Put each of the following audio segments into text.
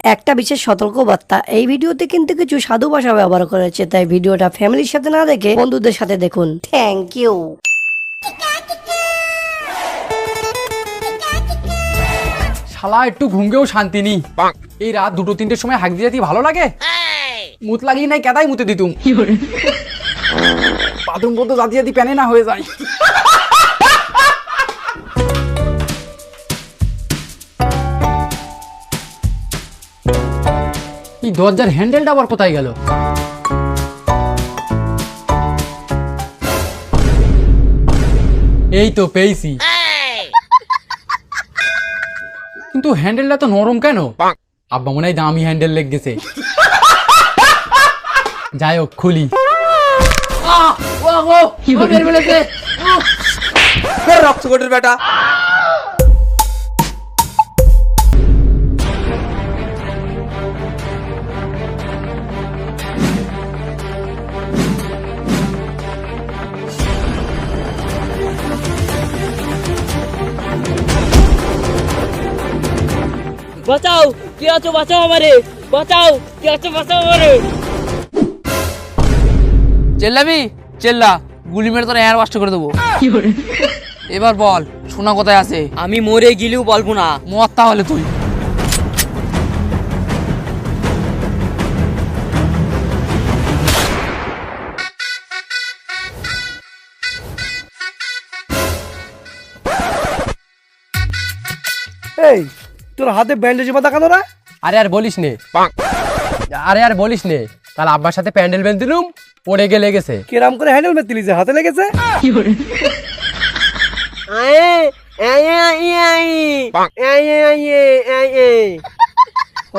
একটা বিশেষ সতর্কবার্তা, এই ভিডিওতে কিন্তু কিছু সাধু ভাষা ব্যবহার করেছে, তাই ভিডিওটা ফ্যামিলির সাথে না দেখে বন্ধুদের সাথে দেখুন। Thank you. শালা একটু ঘুমকেও শান্তি নেই। এই রাত 2-3টের সময় হাঁক দিয়ে ভালো লাগে? মুত লাগি নাই কেদাই মুতে দিতুম। বাথরুম পর্যন্ত জাতি জাতি প্যানে না হয়ে যায়। এই দরজার হ্যান্ডেলটা আবার কোথায় গেল? এই তো পেয়েছি, কিন্তু হ্যান্ডেলটা তো নরম কেন? আব্বা মনে হয় দামি হ্যান্ডেল লেগ গেছে। যাই হোক খুলি। রক্তকোটের বেটা। বাঁচাও, কি আছো? বাঁচাও আমারে, বাঁচাও, কি আছো? বাঁচাও আমারে। চেল্লাবি চেল্লা, গুলি মেরে তোর এয়ার ওয়াশ করে দেবো। এবার বল সোনা কোথায় আছে? আমি মরে গেলেও বলবো না। মর তাহলে তুই। এই তোর হাতে ব্যান্ডেজ বাঁধা কেন রে? আরে আর বলিস নে, কাল আব্বার সাথে প্যান্ডেল বেঁধে পড়ে গিয়ে লেগেছে। কেরাম করে হ্যান্ডেল মেরে যে হাতে লেগেছে?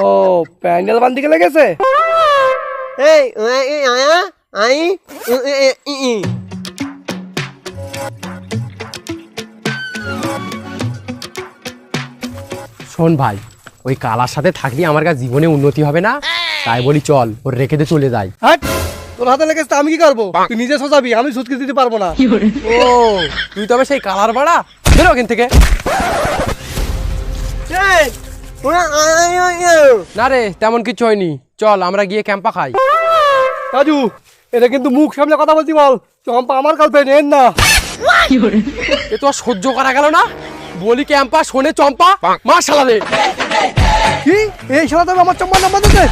ও প্যান্ডেল বান্ধিকে লেগেছে। শোন ভাই, ওই কালার সাথে থাকলে আমার কাছে জীবনে উন্নতি হবে না, তাই বলি চল ওর রেখে দিয়ে চলে যাই। হাট, তোর হাতে লেগেছে আমি কি করবো? তুই নিজে সোজাবি, আমি সুটকে দিতে পারবো না। ও তুই তবে সেই কালার বাড়া, বেরো ওখান থেকে। না রে তেমন কিছু হয়নি, চল আমরা গিয়ে ক্যাম্পা খাই। রাজু, এটা কিন্তু মুখ সামনে কথা বলছি, বল চম্পা আমার কালপে নেন না। এ তো আর সহ্য করা গেল না, বলি ক্যাম্পা শোনে চম্পা, মা শালা রে। কি এই শালা তবে আমার চম্পার নাম্বার দিতে?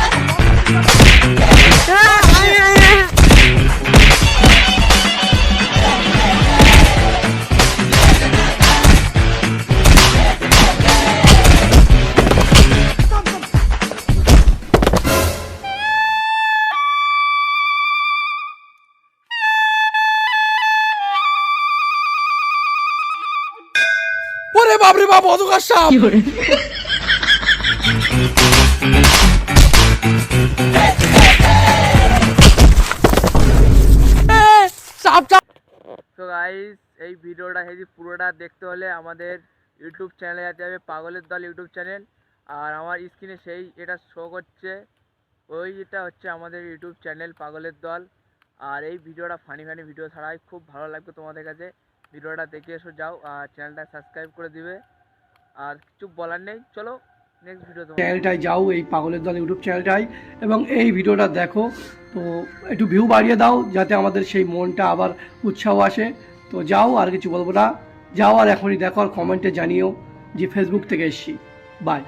ওরে বাপরে বাপ, অজগর সাপ। তো গাইস, এই ভিডিওটা পুরোটা দেখতে হলে আমাদের ইউটিউব চ্যানেলে যেতে হবে, পাগলের দল ইউটিউব চ্যানেল। আর আমার স্ক্রিনে এটা শো করছে, এটা হচ্ছে আমাদের ইউটিউব চ্যানেল পাগলের দল। আর এই ভিডিওটা ফানি ভিডিও ছাড়াই খুব ভালো লাগবে তোমাদের কাছে। ভিডিওটা দেখে এসো, যাও আর চ্যানেলটা সাবস্ক্রাইব করে দিবে। আর কিছু বলার নেই, চলো নেক্সট ভিডিও। চ্যানেলটায় যাও, এই পাগলের দল ইউটিউব চ্যানেলটায়, এবং এই ভিডিওটা দেখো। তো একটু ভিউ বাড়িয়ে দাও যাতে আমাদের সেই মনটা আবার উৎসাহ আসে। তো যাও, আর কিছু বলবো না, যাও আর এখনই দেখো আর কমেন্টে জানিও যে ফেসবুক থেকে এসছি। বাই।